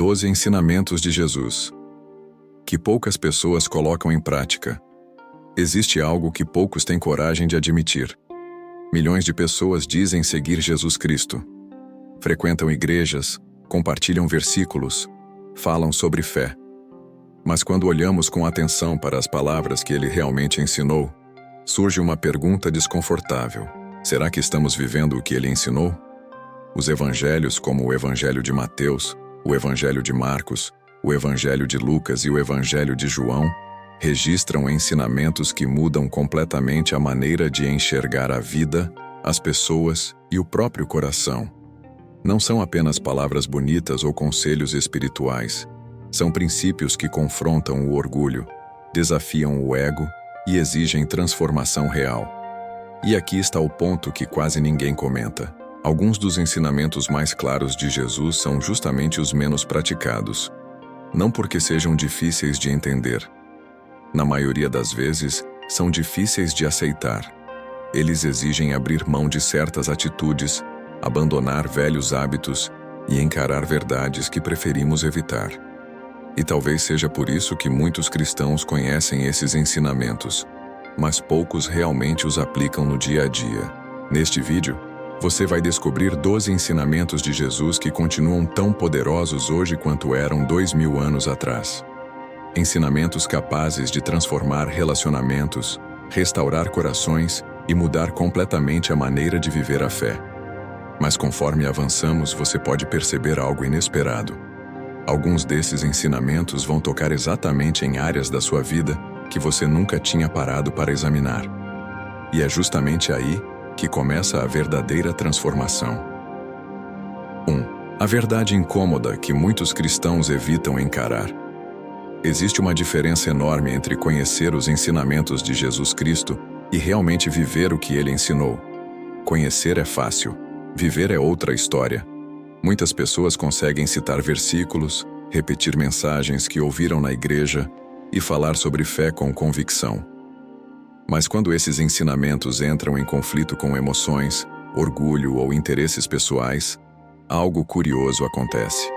12 ensinamentos de Jesus que poucas pessoas colocam em prática. Existe algo que poucos têm coragem de admitir. Milhões de pessoas dizem seguir Jesus Cristo. Frequentam igrejas, compartilham versículos, falam sobre fé. Mas quando olhamos com atenção para as palavras que ele realmente ensinou, surge uma pergunta desconfortável. Será que estamos vivendo o que ele ensinou? Os evangelhos, como o Evangelho de Mateus, o Evangelho de Marcos, o Evangelho de Lucas e o Evangelho de João, registram ensinamentos que mudam completamente a maneira de enxergar a vida, as pessoas e o próprio coração. Não são apenas palavras bonitas ou conselhos espirituais. São princípios que confrontam o orgulho, desafiam o ego e exigem transformação real. E aqui está o ponto que quase ninguém comenta. Alguns dos ensinamentos mais claros de Jesus são justamente os menos praticados. Não porque sejam difíceis de entender. Na maioria das vezes, são difíceis de aceitar. Eles exigem abrir mão de certas atitudes, abandonar velhos hábitos e encarar verdades que preferimos evitar. E talvez seja por isso que muitos cristãos conhecem esses ensinamentos, mas poucos realmente os aplicam no dia a dia. Neste vídeo, você vai descobrir 12 ensinamentos de Jesus que continuam tão poderosos hoje quanto eram 2000 anos atrás. Ensinamentos capazes de transformar relacionamentos, restaurar corações e mudar completamente a maneira de viver a fé. Mas conforme avançamos, você pode perceber algo inesperado. Alguns desses ensinamentos vão tocar exatamente em áreas da sua vida que você nunca tinha parado para examinar. E é justamente aí que começa a verdadeira transformação. 1. A verdade incômoda que muitos cristãos evitam encarar. Existe uma diferença enorme entre conhecer os ensinamentos de Jesus Cristo e realmente viver o que ele ensinou. Conhecer é fácil, viver é outra história. Muitas pessoas conseguem citar versículos, repetir mensagens que ouviram na igreja e falar sobre fé com convicção. Mas quando esses ensinamentos entram em conflito com emoções, orgulho ou interesses pessoais, algo curioso acontece.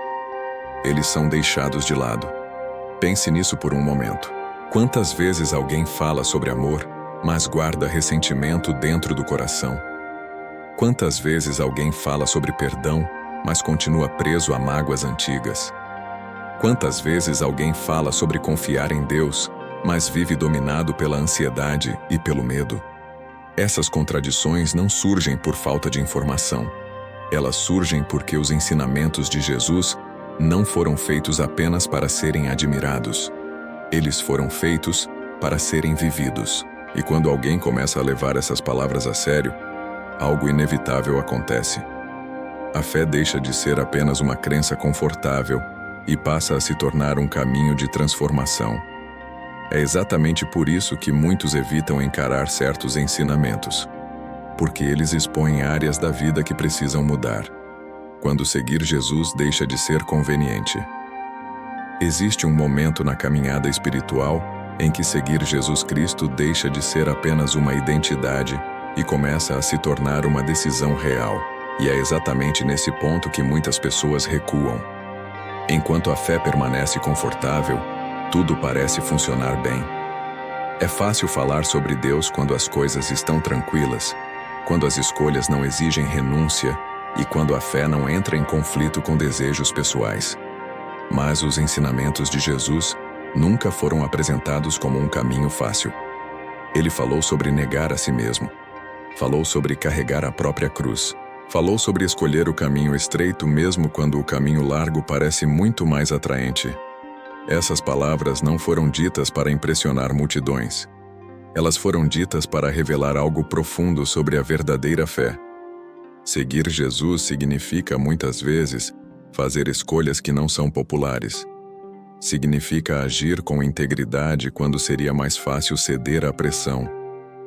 Eles são deixados de lado. Pense nisso por um momento. Quantas vezes alguém fala sobre amor, mas guarda ressentimento dentro do coração? Quantas vezes alguém fala sobre perdão, mas continua preso a mágoas antigas? Quantas vezes alguém fala sobre confiar em Deus, mas vive dominado pela ansiedade e pelo medo? Essas contradições não surgem por falta de informação. Elas surgem porque os ensinamentos de Jesus não foram feitos apenas para serem admirados. Eles foram feitos para serem vividos. E quando alguém começa a levar essas palavras a sério, algo inevitável acontece. A fé deixa de ser apenas uma crença confortável e passa a se tornar um caminho de transformação. É exatamente por isso que muitos evitam encarar certos ensinamentos, porque eles expõem áreas da vida que precisam mudar. Quando seguir Jesus deixa de ser conveniente. Existe um momento na caminhada espiritual em que seguir Jesus Cristo deixa de ser apenas uma identidade e começa a se tornar uma decisão real. E é exatamente nesse ponto que muitas pessoas recuam. Enquanto a fé permanece confortável, tudo parece funcionar bem. É fácil falar sobre Deus quando as coisas estão tranquilas, quando as escolhas não exigem renúncia e quando a fé não entra em conflito com desejos pessoais. Mas os ensinamentos de Jesus nunca foram apresentados como um caminho fácil. Ele falou sobre negar a si mesmo. Falou sobre carregar a própria cruz. Falou sobre escolher o caminho estreito mesmo quando o caminho largo parece muito mais atraente. Essas palavras não foram ditas para impressionar multidões. Elas foram ditas para revelar algo profundo sobre a verdadeira fé. Seguir Jesus significa, muitas vezes, fazer escolhas que não são populares. Significa agir com integridade quando seria mais fácil ceder à pressão.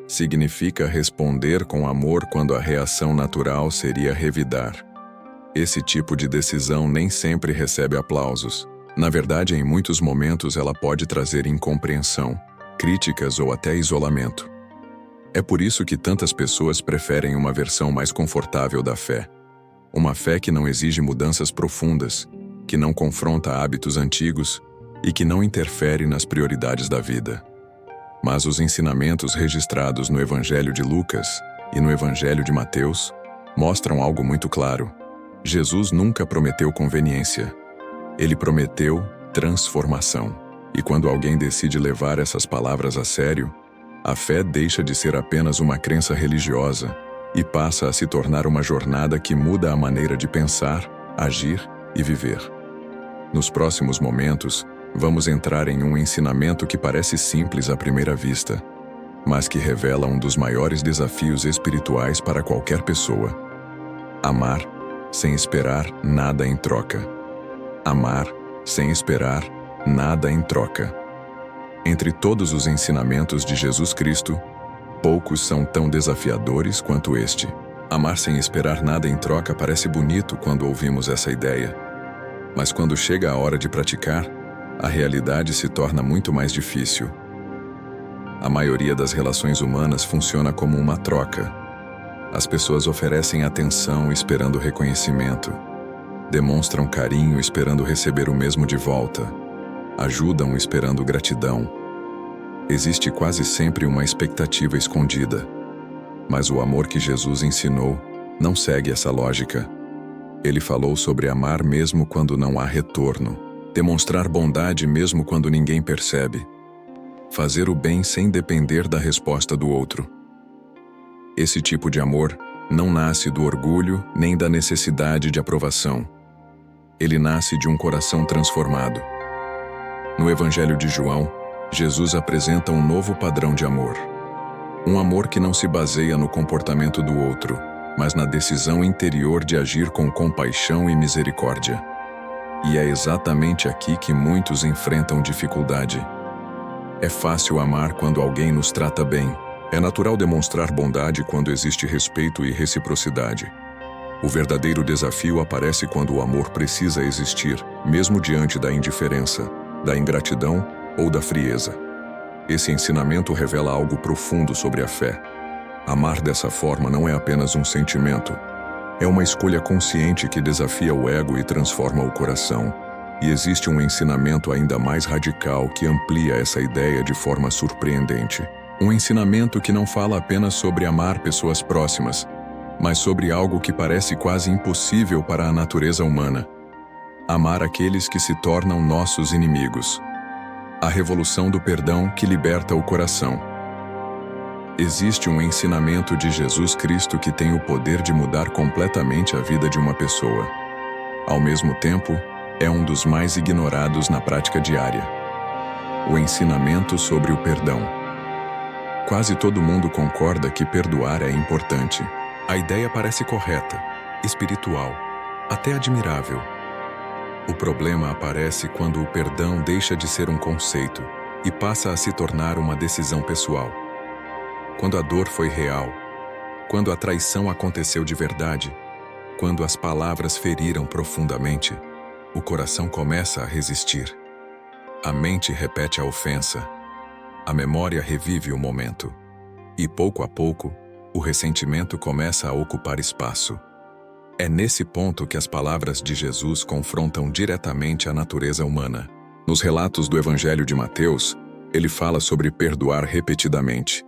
Significa responder com amor quando a reação natural seria revidar. Esse tipo de decisão nem sempre recebe aplausos. Na verdade, em muitos momentos ela pode trazer incompreensão, críticas ou até isolamento. É por isso que tantas pessoas preferem uma versão mais confortável da fé. Uma fé que não exige mudanças profundas, que não confronta hábitos antigos e que não interfere nas prioridades da vida. Mas os ensinamentos registrados no Evangelho de Lucas e no Evangelho de Mateus mostram algo muito claro. Jesus nunca prometeu conveniência. Ele prometeu transformação. E quando alguém decide levar essas palavras a sério, a fé deixa de ser apenas uma crença religiosa e passa a se tornar uma jornada que muda a maneira de pensar, agir e viver. Nos próximos momentos, vamos entrar em um ensinamento que parece simples à primeira vista, mas que revela um dos maiores desafios espirituais para qualquer pessoa. Amar sem esperar nada em troca. Amar sem esperar nada em troca. Entre todos os ensinamentos de Jesus Cristo, poucos são tão desafiadores quanto este. Amar sem esperar nada em troca parece bonito quando ouvimos essa ideia. Mas quando chega a hora de praticar, a realidade se torna muito mais difícil. A maioria das relações humanas funciona como uma troca. As pessoas oferecem atenção esperando reconhecimento, demonstram carinho esperando receber o mesmo de volta, ajudam esperando gratidão. Existe quase sempre uma expectativa escondida. Mas o amor que Jesus ensinou não segue essa lógica. Ele falou sobre amar mesmo quando não há retorno, demonstrar bondade mesmo quando ninguém percebe, fazer o bem sem depender da resposta do outro. Esse tipo de amor não nasce do orgulho nem da necessidade de aprovação. Ele nasce de um coração transformado. No Evangelho de João, Jesus apresenta um novo padrão de amor. Um amor que não se baseia no comportamento do outro, mas na decisão interior de agir com compaixão e misericórdia. E é exatamente aqui que muitos enfrentam dificuldade. É fácil amar quando alguém nos trata bem. É natural demonstrar bondade quando existe respeito e reciprocidade. O verdadeiro desafio aparece quando o amor precisa existir, mesmo diante da indiferença, da ingratidão ou da frieza. Esse ensinamento revela algo profundo sobre a fé. Amar dessa forma não é apenas um sentimento. É uma escolha consciente que desafia o ego e transforma o coração. E existe um ensinamento ainda mais radical que amplia essa ideia de forma surpreendente. Um ensinamento que não fala apenas sobre amar pessoas próximas, mas sobre algo que parece quase impossível para a natureza humana: amar aqueles que se tornam nossos inimigos. A revolução do perdão que liberta o coração. Existe um ensinamento de Jesus Cristo que tem o poder de mudar completamente a vida de uma pessoa. Ao mesmo tempo, é um dos mais ignorados na prática diária. O ensinamento sobre o perdão. Quase todo mundo concorda que perdoar é importante. A ideia parece correta, espiritual, até admirável. O problema aparece quando o perdão deixa de ser um conceito e passa a se tornar uma decisão pessoal. Quando a dor foi real, quando a traição aconteceu de verdade, quando as palavras feriram profundamente, o coração começa a resistir. A mente repete a ofensa. A memória revive o momento. E pouco a pouco, o ressentimento começa a ocupar espaço. É nesse ponto que as palavras de Jesus confrontam diretamente a natureza humana. Nos relatos do Evangelho de Mateus, ele fala sobre perdoar repetidamente.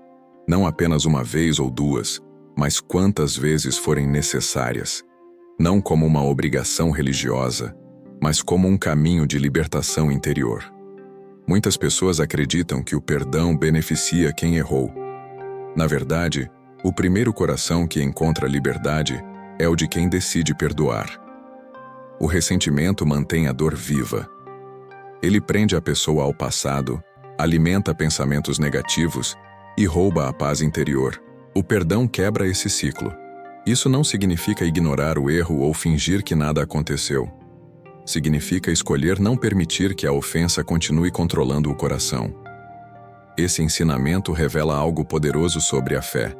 Não apenas uma vez ou duas, mas quantas vezes forem necessárias. Não como uma obrigação religiosa, mas como um caminho de libertação interior. Muitas pessoas acreditam que o perdão beneficia quem errou. Na verdade, o primeiro coração que encontra liberdade é o de quem decide perdoar. O ressentimento mantém a dor viva. Ele prende a pessoa ao passado, alimenta pensamentos negativos e rouba a paz interior. O perdão quebra esse ciclo. Isso não significa ignorar o erro ou fingir que nada aconteceu. Significa escolher não permitir que a ofensa continue controlando o coração. Esse ensinamento revela algo poderoso sobre a fé.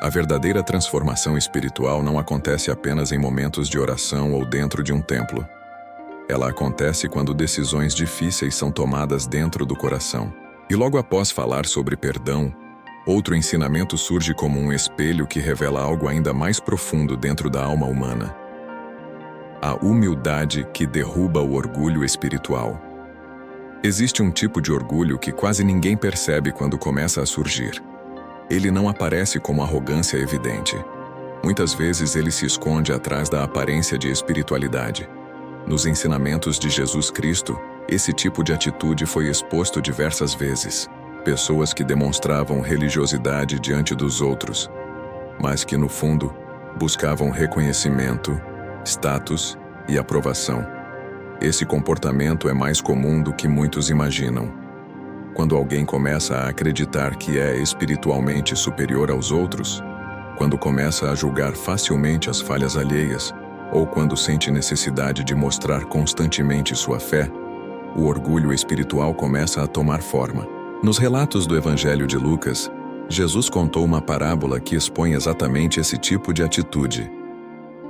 A verdadeira transformação espiritual não acontece apenas em momentos de oração ou dentro de um templo. Ela acontece quando decisões difíceis são tomadas dentro do coração. E logo após falar sobre perdão, outro ensinamento surge como um espelho que revela algo ainda mais profundo dentro da alma humana. A humildade que derruba o orgulho espiritual. Existe um tipo de orgulho que quase ninguém percebe quando começa a surgir. Ele não aparece como arrogância evidente. Muitas vezes ele se esconde atrás da aparência de espiritualidade. Nos ensinamentos de Jesus Cristo, esse tipo de atitude foi exposto diversas vezes. Pessoas que demonstravam religiosidade diante dos outros, mas que, no fundo, buscavam reconhecimento, status e aprovação. Esse comportamento é mais comum do que muitos imaginam. Quando alguém começa a acreditar que é espiritualmente superior aos outros, quando começa a julgar facilmente as falhas alheias, ou quando sente necessidade de mostrar constantemente sua fé, o orgulho espiritual começa a tomar forma. Nos relatos do Evangelho de Lucas, Jesus contou uma parábola que expõe exatamente esse tipo de atitude.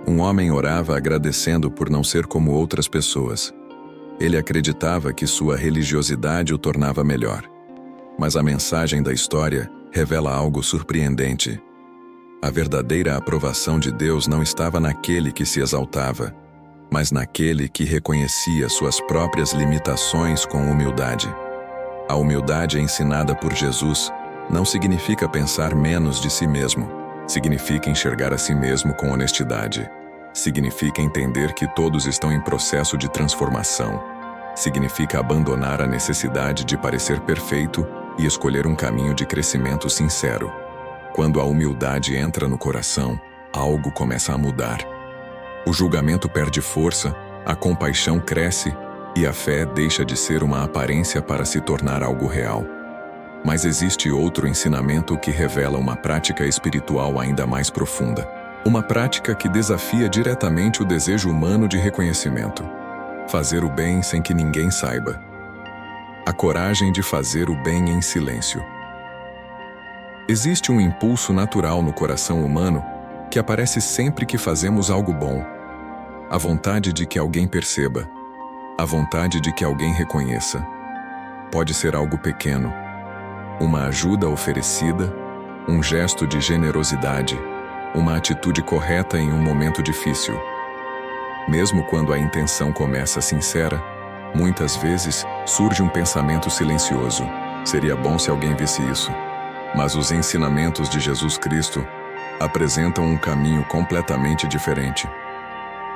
Um homem orava agradecendo por não ser como outras pessoas. Ele acreditava que sua religiosidade o tornava melhor. Mas a mensagem da história revela algo surpreendente. A verdadeira aprovação de Deus não estava naquele que se exaltava, mas naquele que reconhecia suas próprias limitações com humildade. A humildade ensinada por Jesus não significa pensar menos de si mesmo. Significa enxergar a si mesmo com honestidade. Significa entender que todos estão em processo de transformação. Significa abandonar a necessidade de parecer perfeito e escolher um caminho de crescimento sincero. Quando a humildade entra no coração, algo começa a mudar. O julgamento perde força, a compaixão cresce e a fé deixa de ser uma aparência para se tornar algo real. Mas existe outro ensinamento que revela uma prática espiritual ainda mais profunda. Uma prática que desafia diretamente o desejo humano de reconhecimento. Fazer o bem sem que ninguém saiba. A coragem de fazer o bem em silêncio. Existe um impulso natural no coração humano que aparece sempre que fazemos algo bom. A vontade de que alguém perceba. A vontade de que alguém reconheça. Pode ser algo pequeno. Uma ajuda oferecida, um gesto de generosidade, uma atitude correta em um momento difícil. Mesmo quando a intenção começa sincera, muitas vezes surge um pensamento silencioso. Seria bom se alguém visse isso. Mas os ensinamentos de Jesus Cristo apresentam um caminho completamente diferente.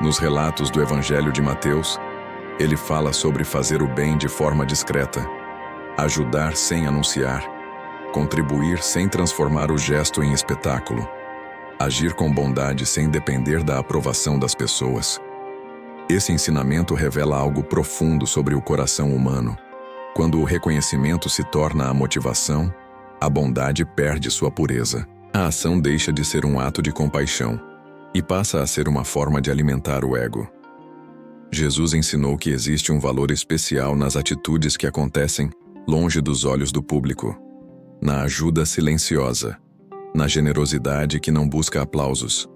Nos relatos do Evangelho de Mateus, ele fala sobre fazer o bem de forma discreta, ajudar sem anunciar, contribuir sem transformar o gesto em espetáculo, agir com bondade sem depender da aprovação das pessoas. Esse ensinamento revela algo profundo sobre o coração humano. Quando o reconhecimento se torna a motivação, a bondade perde sua pureza. A ação deixa de ser um ato de compaixão e passa a ser uma forma de alimentar o ego. Jesus ensinou que existe um valor especial nas atitudes que acontecem longe dos olhos do público, na ajuda silenciosa, na generosidade que não busca aplausos,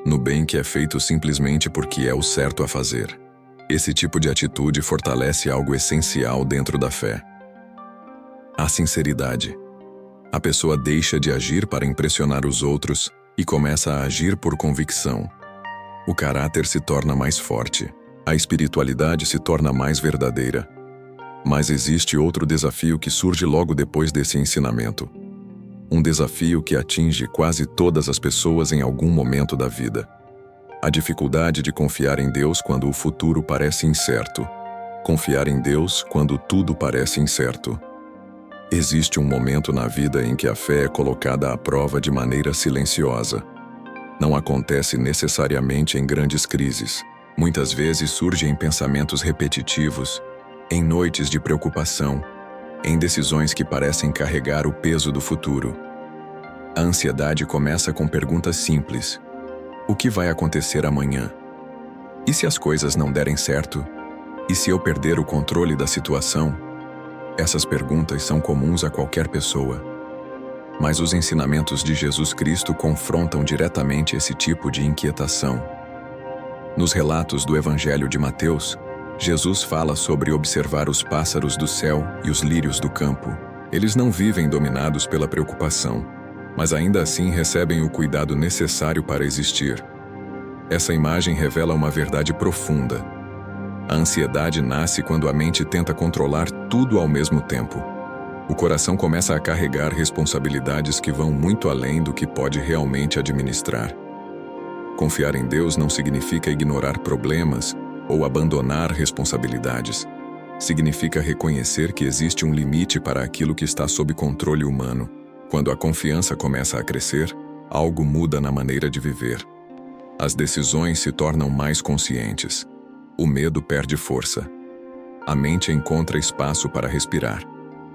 no bem que é feito simplesmente porque é o certo a fazer. Esse tipo de atitude fortalece algo essencial dentro da fé. A sinceridade. A pessoa deixa de agir para impressionar os outros e começa a agir por convicção. O caráter se torna mais forte. A espiritualidade se torna mais verdadeira. Mas existe outro desafio que surge logo depois desse ensinamento. Um desafio que atinge quase todas as pessoas em algum momento da vida. A dificuldade de confiar em Deus quando o futuro parece incerto. Confiar em Deus quando tudo parece incerto. Existe um momento na vida em que a fé é colocada à prova de maneira silenciosa. Não acontece necessariamente em grandes crises. Muitas vezes surge em pensamentos repetitivos, em noites de preocupação, em decisões que parecem carregar o peso do futuro. A ansiedade começa com perguntas simples. O que vai acontecer amanhã? E se as coisas não derem certo? E se eu perder o controle da situação? Essas perguntas são comuns a qualquer pessoa. Mas os ensinamentos de Jesus Cristo confrontam diretamente esse tipo de inquietação. Nos relatos do Evangelho de Mateus, Jesus fala sobre observar os pássaros do céu e os lírios do campo. Eles não vivem dominados pela preocupação, mas ainda assim recebem o cuidado necessário para existir. Essa imagem revela uma verdade profunda. A ansiedade nasce quando a mente tenta controlar tudo ao mesmo tempo. O coração começa a carregar responsabilidades que vão muito além do que pode realmente administrar. Confiar em Deus não significa ignorar problemas ou abandonar responsabilidades. Significa reconhecer que existe um limite para aquilo que está sob controle humano. Quando a confiança começa a crescer, algo muda na maneira de viver. As decisões se tornam mais conscientes. O medo perde força. A mente encontra espaço para respirar.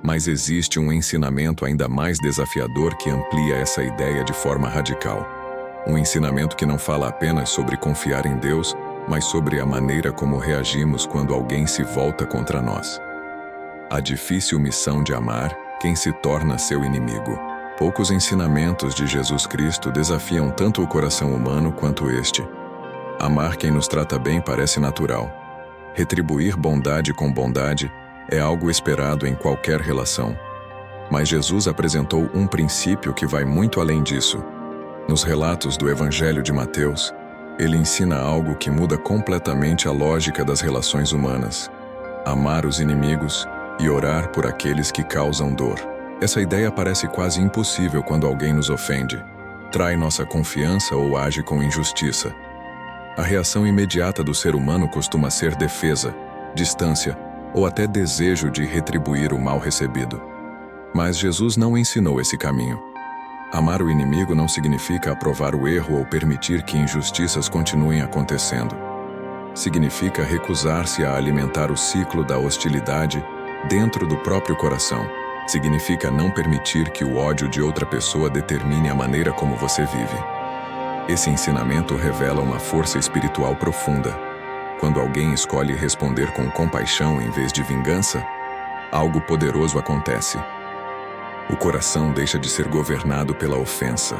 Mas existe um ensinamento ainda mais desafiador que amplia essa ideia de forma radical. Um ensinamento que não fala apenas sobre confiar em Deus, mas sobre a maneira como reagimos quando alguém se volta contra nós. A difícil missão de amar quem se torna seu inimigo. Poucos ensinamentos de Jesus Cristo desafiam tanto o coração humano quanto este. Amar quem nos trata bem parece natural. Retribuir bondade com bondade é algo esperado em qualquer relação. Mas Jesus apresentou um princípio que vai muito além disso. Nos relatos do Evangelho de Mateus, ele ensina algo que muda completamente a lógica das relações humanas: amar os inimigos e orar por aqueles que causam dor. Essa ideia parece quase impossível quando alguém nos ofende, trai nossa confiança ou age com injustiça. A reação imediata do ser humano costuma ser defesa, distância ou até desejo de retribuir o mal recebido. Mas Jesus não ensinou esse caminho. Amar o inimigo não significa aprovar o erro ou permitir que injustiças continuem acontecendo. Significa recusar-se a alimentar o ciclo da hostilidade dentro do próprio coração. Significa não permitir que o ódio de outra pessoa determine a maneira como você vive. Esse ensinamento revela uma força espiritual profunda. Quando alguém escolhe responder com compaixão em vez de vingança, algo poderoso acontece. O coração deixa de ser governado pela ofensa.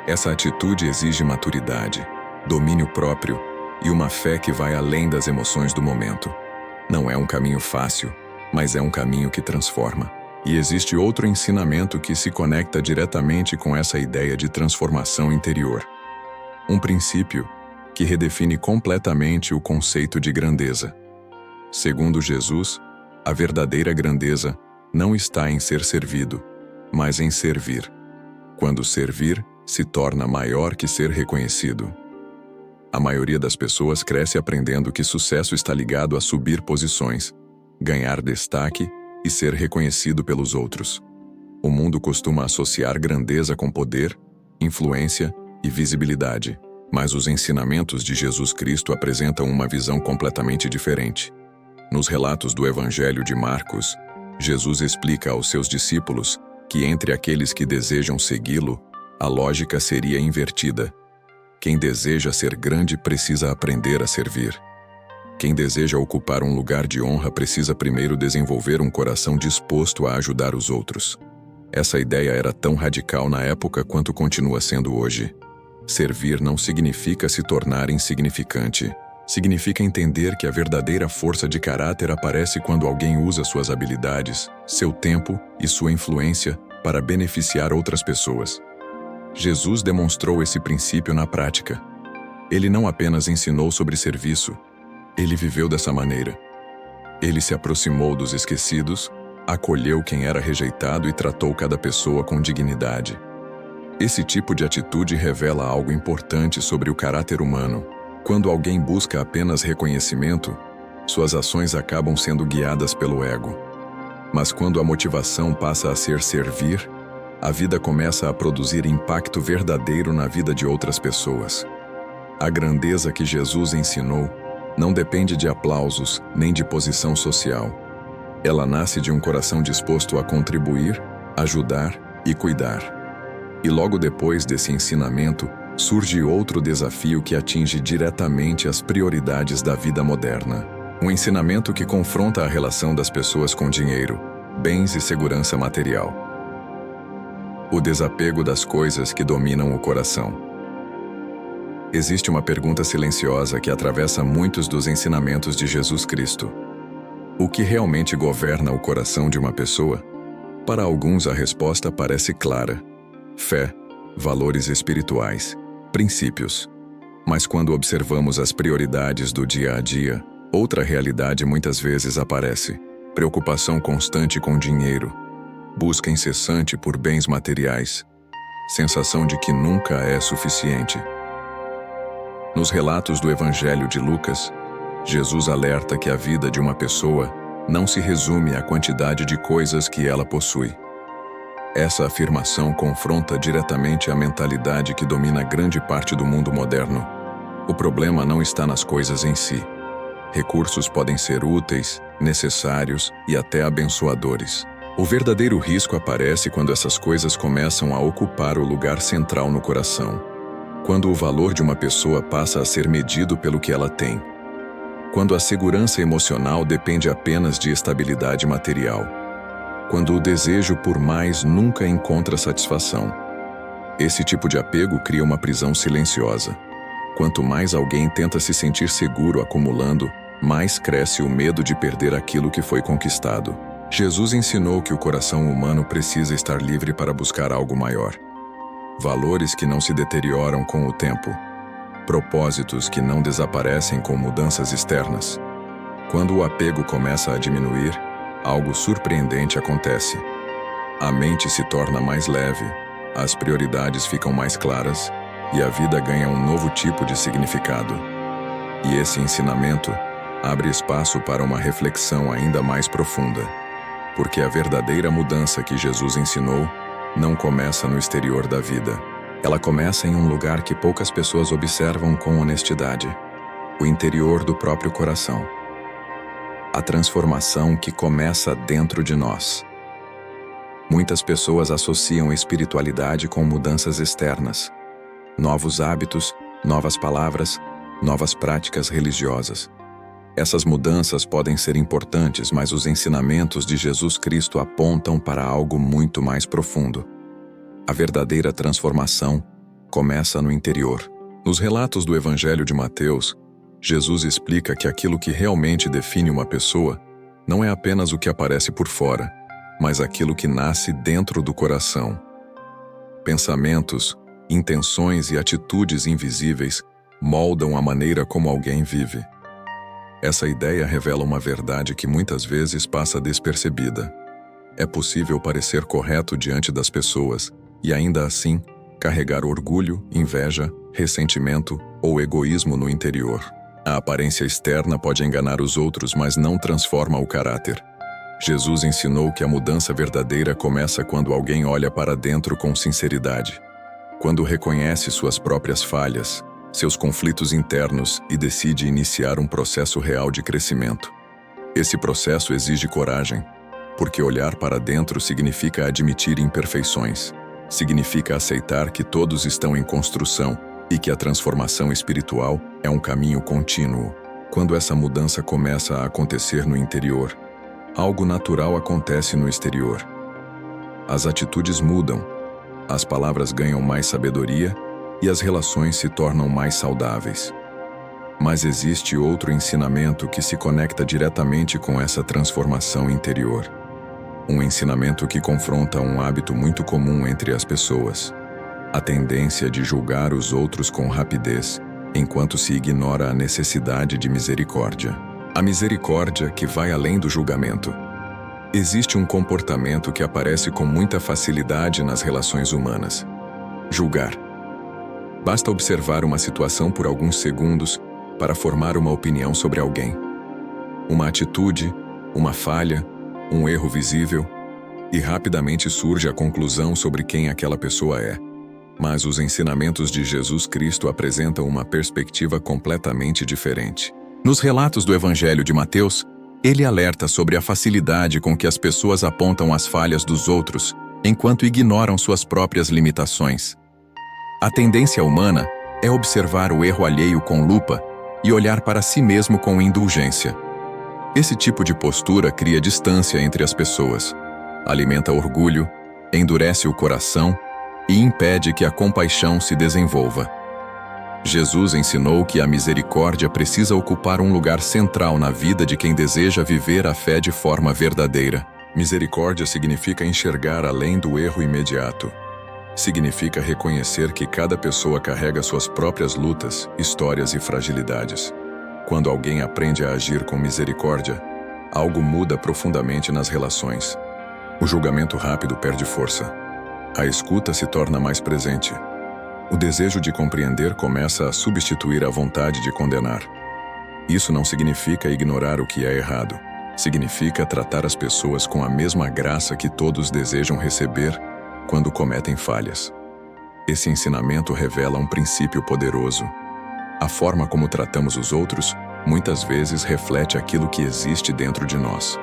Essa atitude exige maturidade, domínio próprio e uma fé que vai além das emoções do momento. Não é um caminho fácil, mas é um caminho que transforma. E existe outro ensinamento que se conecta diretamente com essa ideia de transformação interior. Um princípio que redefine completamente o conceito de grandeza. Segundo Jesus, a verdadeira grandeza não está em ser servido, mas em servir. Quando servir se torna maior que ser reconhecido. A maioria das pessoas cresce aprendendo que sucesso está ligado a subir posições, ganhar destaque e ser reconhecido pelos outros. O mundo costuma associar grandeza com poder, influência e visibilidade, mas os ensinamentos de Jesus Cristo apresentam uma visão completamente diferente. Nos relatos do Evangelho de Marcos, Jesus explica aos seus discípulos que entre aqueles que desejam segui-lo, a lógica seria invertida. Quem deseja ser grande precisa aprender a servir. Quem deseja ocupar um lugar de honra precisa primeiro desenvolver um coração disposto a ajudar os outros. Essa ideia era tão radical na época quanto continua sendo hoje. Servir não significa se tornar insignificante. Significa entender que a verdadeira força de caráter aparece quando alguém usa suas habilidades, seu tempo e sua influência para beneficiar outras pessoas. Jesus demonstrou esse princípio na prática. Ele não apenas ensinou sobre serviço, ele viveu dessa maneira. Ele se aproximou dos esquecidos, acolheu quem era rejeitado e tratou cada pessoa com dignidade. Esse tipo de atitude revela algo importante sobre o caráter humano. Quando alguém busca apenas reconhecimento, suas ações acabam sendo guiadas pelo ego. Mas quando a motivação passa a ser servir, a vida começa a produzir impacto verdadeiro na vida de outras pessoas. A grandeza que Jesus ensinou não depende de aplausos nem de posição social. Ela nasce de um coração disposto a contribuir, ajudar e cuidar. E logo depois desse ensinamento, surge outro desafio que atinge diretamente as prioridades da vida moderna. Um ensinamento que confronta a relação das pessoas com dinheiro, bens e segurança material. O desapego das coisas que dominam o coração. Existe uma pergunta silenciosa que atravessa muitos dos ensinamentos de Jesus Cristo. O que realmente governa o coração de uma pessoa? Para alguns a resposta parece clara: fé, valores espirituais, princípios. Mas quando observamos as prioridades do dia a dia, outra realidade muitas vezes aparece: preocupação constante com dinheiro, busca incessante por bens materiais, sensação de que nunca é suficiente. Nos relatos do Evangelho de Lucas, Jesus alerta que a vida de uma pessoa não se resume à quantidade de coisas que ela possui. Essa afirmação confronta diretamente a mentalidade que domina grande parte do mundo moderno. O problema não está nas coisas em si. Recursos podem ser úteis, necessários e até abençoadores. O verdadeiro risco aparece quando essas coisas começam a ocupar o lugar central no coração. Quando o valor de uma pessoa passa a ser medido pelo que ela tem. Quando a segurança emocional depende apenas de estabilidade material. Quando o desejo por mais nunca encontra satisfação. Esse tipo de apego cria uma prisão silenciosa. Quanto mais alguém tenta se sentir seguro acumulando, mais cresce o medo de perder aquilo que foi conquistado. Jesus ensinou que o coração humano precisa estar livre para buscar algo maior. Valores que não se deterioram com o tempo. Propósitos que não desaparecem com mudanças externas. Quando o apego começa a diminuir, algo surpreendente acontece. A mente se torna mais leve, as prioridades ficam mais claras e a vida ganha um novo tipo de significado. E esse ensinamento abre espaço para uma reflexão ainda mais profunda. Porque a verdadeira mudança que Jesus ensinou não começa no exterior da vida. Ela começa em um lugar que poucas pessoas observam com honestidade: o interior do próprio coração. A transformação que começa dentro de nós. Muitas pessoas associam espiritualidade com mudanças externas. Novos hábitos, novas palavras, novas práticas religiosas. Essas mudanças podem ser importantes, mas os ensinamentos de Jesus Cristo apontam para algo muito mais profundo. A verdadeira transformação começa no interior. Nos relatos do Evangelho de Mateus, Jesus explica que aquilo que realmente define uma pessoa não é apenas o que aparece por fora, mas aquilo que nasce dentro do coração. Pensamentos, intenções e atitudes invisíveis moldam a maneira como alguém vive. Essa ideia revela uma verdade que muitas vezes passa despercebida. É possível parecer correto diante das pessoas e, ainda assim, carregar orgulho, inveja, ressentimento ou egoísmo no interior. A aparência externa pode enganar os outros, mas não transforma o caráter. Jesus ensinou que a mudança verdadeira começa quando alguém olha para dentro com sinceridade. Quando reconhece suas próprias falhas, seus conflitos internos e decide iniciar um processo real de crescimento. Esse processo exige coragem, porque olhar para dentro significa admitir imperfeições, significa aceitar que todos estão em construção e que a transformação espiritual é um caminho contínuo. Quando essa mudança começa a acontecer no interior, algo natural acontece no exterior. As atitudes mudam, as palavras ganham mais sabedoria e as relações se tornam mais saudáveis. Mas existe outro ensinamento que se conecta diretamente com essa transformação interior. Um ensinamento que confronta um hábito muito comum entre as pessoas: a tendência de julgar os outros com rapidez, enquanto se ignora a necessidade de misericórdia. A misericórdia que vai além do julgamento. Existe um comportamento que aparece com muita facilidade nas relações humanas: julgar. Basta observar uma situação por alguns segundos para formar uma opinião sobre alguém. Uma atitude, uma falha, um erro visível, e rapidamente surge a conclusão sobre quem aquela pessoa é. Mas os ensinamentos de Jesus Cristo apresentam uma perspectiva completamente diferente. Nos relatos do Evangelho de Mateus, ele alerta sobre a facilidade com que as pessoas apontam as falhas dos outros, enquanto ignoram suas próprias limitações. A tendência humana é observar o erro alheio com lupa e olhar para si mesmo com indulgência. Esse tipo de postura cria distância entre as pessoas, alimenta orgulho, endurece o coração e impede que a compaixão se desenvolva. Jesus ensinou que a misericórdia precisa ocupar um lugar central na vida de quem deseja viver a fé de forma verdadeira. Misericórdia significa enxergar além do erro imediato. Significa reconhecer que cada pessoa carrega suas próprias lutas, histórias e fragilidades. Quando alguém aprende a agir com misericórdia, algo muda profundamente nas relações. O julgamento rápido perde força. A escuta se torna mais presente. O desejo de compreender começa a substituir a vontade de condenar. Isso não significa ignorar o que é errado. Significa tratar as pessoas com a mesma graça que todos desejam receber quando cometem falhas. Esse ensinamento revela um princípio poderoso. A forma como tratamos os outros muitas vezes reflete aquilo que existe dentro de nós.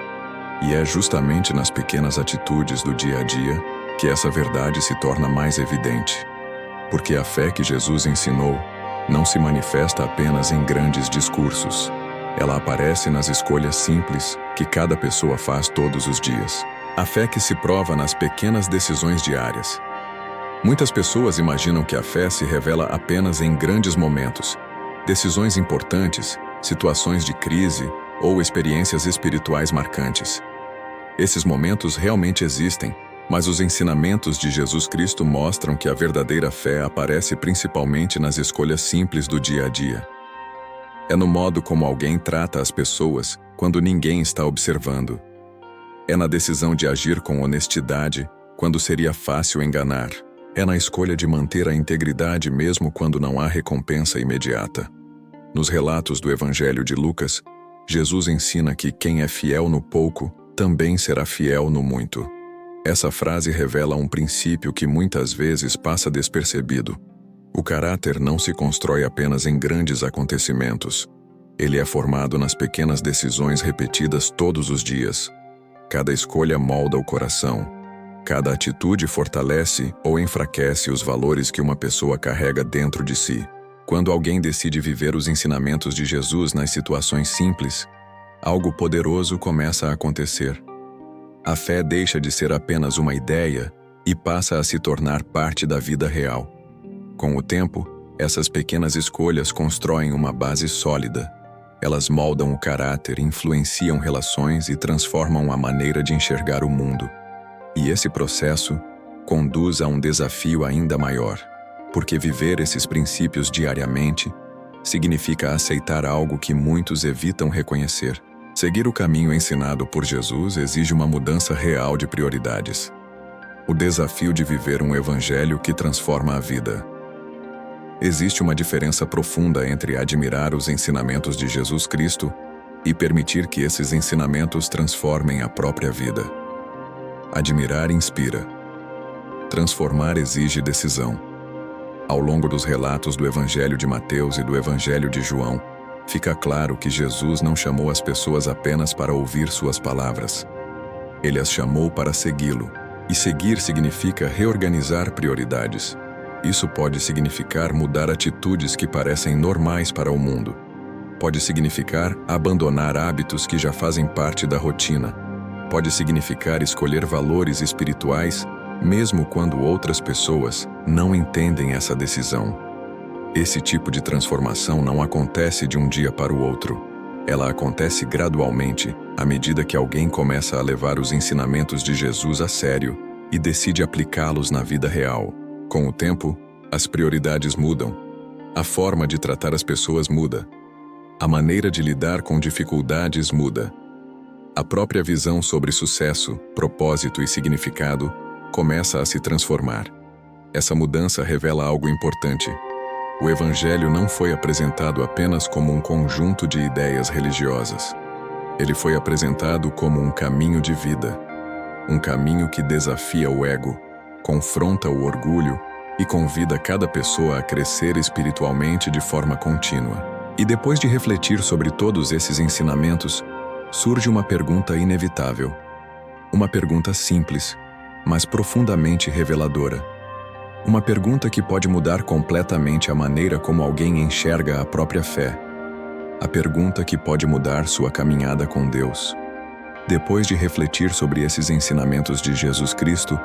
E é justamente nas pequenas atitudes do dia a dia que essa verdade se torna mais evidente. Porque a fé que Jesus ensinou não se manifesta apenas em grandes discursos. Ela aparece nas escolhas simples que cada pessoa faz todos os dias. A fé que se prova nas pequenas decisões diárias. Muitas pessoas imaginam que a fé se revela apenas em grandes momentos, decisões importantes, situações de crise ou experiências espirituais marcantes. Esses momentos realmente existem, mas os ensinamentos de Jesus Cristo mostram que a verdadeira fé aparece principalmente nas escolhas simples do dia a dia. É no modo como alguém trata as pessoas quando ninguém está observando. É na decisão de agir com honestidade quando seria fácil enganar. É na escolha de manter a integridade mesmo quando não há recompensa imediata. Nos relatos do Evangelho de Lucas, Jesus ensina que quem é fiel no pouco também será fiel no muito. Essa frase revela um princípio que muitas vezes passa despercebido. O caráter não se constrói apenas em grandes acontecimentos. Ele é formado nas pequenas decisões repetidas todos os dias. Cada escolha molda o coração. Cada atitude fortalece ou enfraquece os valores que uma pessoa carrega dentro de si. Quando alguém decide viver os ensinamentos de Jesus nas situações simples, algo poderoso começa a acontecer. A fé deixa de ser apenas uma ideia e passa a se tornar parte da vida real. Com o tempo, essas pequenas escolhas constroem uma base sólida. Elas moldam o caráter, influenciam relações e transformam a maneira de enxergar o mundo. E esse processo conduz a um desafio ainda maior, porque viver esses princípios diariamente significa aceitar algo que muitos evitam reconhecer. Seguir o caminho ensinado por Jesus exige uma mudança real de prioridades. O desafio de viver um evangelho que transforma a vida. Existe uma diferença profunda entre admirar os ensinamentos de Jesus Cristo e permitir que esses ensinamentos transformem a própria vida. Admirar inspira. Transformar exige decisão. Ao longo dos relatos do Evangelho de Mateus e do Evangelho de João, fica claro que Jesus não chamou as pessoas apenas para ouvir suas palavras. Ele as chamou para segui-lo. E seguir significa reorganizar prioridades. Isso pode significar mudar atitudes que parecem normais para o mundo. Pode significar abandonar hábitos que já fazem parte da rotina. Pode significar escolher valores espirituais, mesmo quando outras pessoas não entendem essa decisão. Esse tipo de transformação não acontece de um dia para o outro. Ela acontece gradualmente, à medida que alguém começa a levar os ensinamentos de Jesus a sério e decide aplicá-los na vida real. Com o tempo, as prioridades mudam. A forma de tratar as pessoas muda. A maneira de lidar com dificuldades muda. A própria visão sobre sucesso, propósito e significado começa a se transformar. Essa mudança revela algo importante. O Evangelho não foi apresentado apenas como um conjunto de ideias religiosas. Ele foi apresentado como um caminho de vida. Um caminho que desafia o ego, confronta o orgulho e convida cada pessoa a crescer espiritualmente de forma contínua. E depois de refletir sobre todos esses ensinamentos, surge uma pergunta inevitável. Uma pergunta simples, mas profundamente reveladora. Uma pergunta que pode mudar completamente a maneira como alguém enxerga a própria fé. A pergunta que pode mudar sua caminhada com Deus. Depois de refletir sobre esses ensinamentos de Jesus Cristo,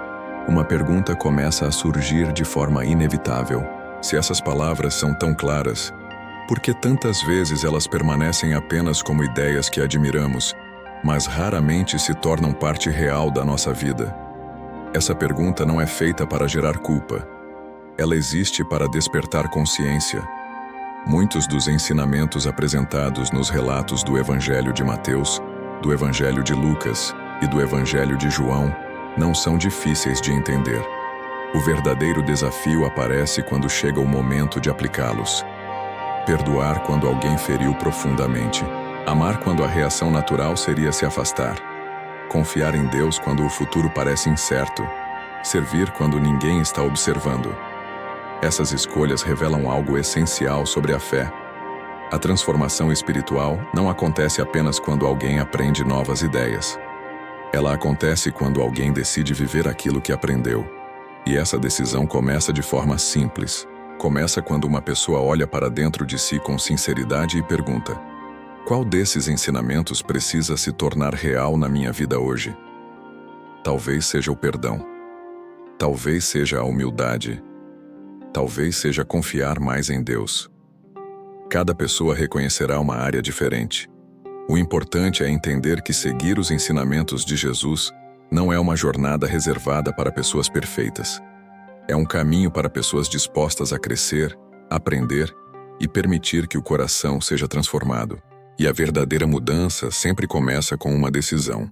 uma pergunta começa a surgir de forma inevitável. Se essas palavras são tão claras, por que tantas vezes elas permanecem apenas como ideias que admiramos, mas raramente se tornam parte real da nossa vida? Essa pergunta não é feita para gerar culpa. Ela existe para despertar consciência. Muitos dos ensinamentos apresentados nos relatos do Evangelho de Mateus, do Evangelho de Lucas e do Evangelho de João não são difíceis de entender. O verdadeiro desafio aparece quando chega o momento de aplicá-los. Perdoar quando alguém feriu profundamente. Amar quando a reação natural seria se afastar. Confiar em Deus quando o futuro parece incerto. Servir quando ninguém está observando. Essas escolhas revelam algo essencial sobre a fé. A transformação espiritual não acontece apenas quando alguém aprende novas ideias. Ela acontece quando alguém decide viver aquilo que aprendeu. E essa decisão começa de forma simples. Começa quando uma pessoa olha para dentro de si com sinceridade e pergunta: qual desses ensinamentos precisa se tornar real na minha vida hoje? Talvez seja o perdão. Talvez seja a humildade. Talvez seja confiar mais em Deus. Cada pessoa reconhecerá uma área diferente. O importante é entender que seguir os ensinamentos de Jesus não é uma jornada reservada para pessoas perfeitas. É um caminho para pessoas dispostas a crescer, aprender e permitir que o coração seja transformado. E a verdadeira mudança sempre começa com uma decisão.